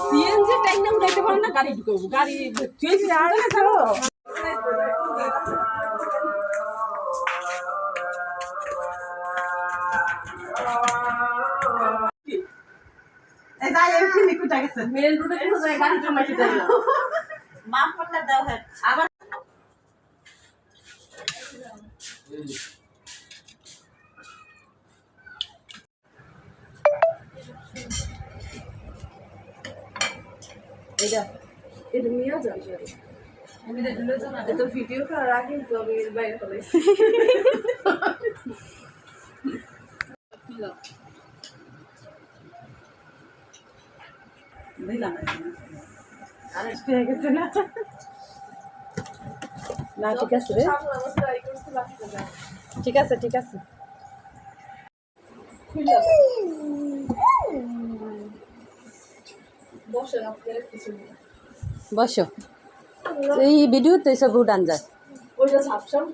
CNG time না উঠাইতে পারেন না গাড়ি ঢুকবো গাড়ি চলছে আর মেন রোডে কোনো জায়গায় গাড়ি জমাইতে দেয় না মাপ করলে দাও হয় আবার এটা এটা নিয়ে যাও সরি আমি এটা দিলে জানা তো ভিডিও করার আগে তো আমি বাইরে ফেলেছি দিলাম আর ঠিক আছে না না ঠিক আছে রে ঠিক আছে ঠিক আছে বসো এই ভিডিওতে সব উঠান যায় ওইটা ঝাপসাম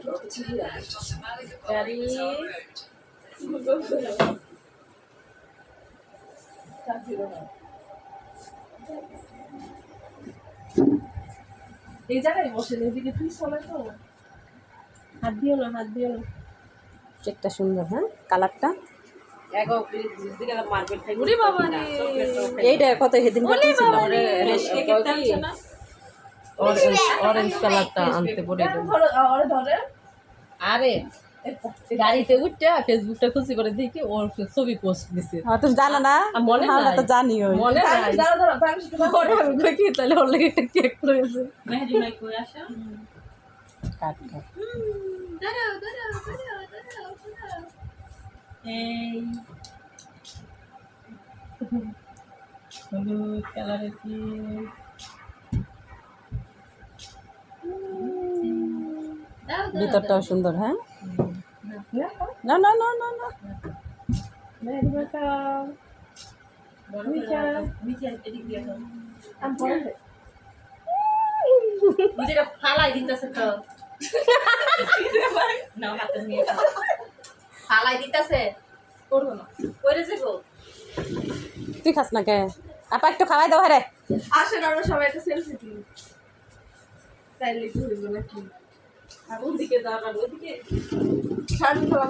এই জায়গায় বসে এদিকে তুই চলে তো হাত দিও না কেকটা সুন্দর হ্যাঁ কালারটা এইটা কত সেদিন অরেঞ্জ কালারটা আনতে পড়ে আরে গাড়িতে উঠতে ফেসবুকটা খুশি করে দেখি ওর ছবি পোস্ট দিছে তুমি জানো না মনে হয় তো জানি মনে তাহলে ওর লাগে একটা কেক করেছে কাট কাট এই হলুদ কালারের কি ভিতরটাও সুন্দর হ্যাঁ না না না না না ফালাই দিতেছে তো ফালাই দিতেছে করবো না করে যাবো তুই খাস না কে আপা একটু খাওয়াই দাও রে আসেন আমরা সবাই একটা সেলফি তুলি তাইলে কি হইব নাকি আর ওদিকে দাঁড়ান ওদিকে শাড়ি খাওয়া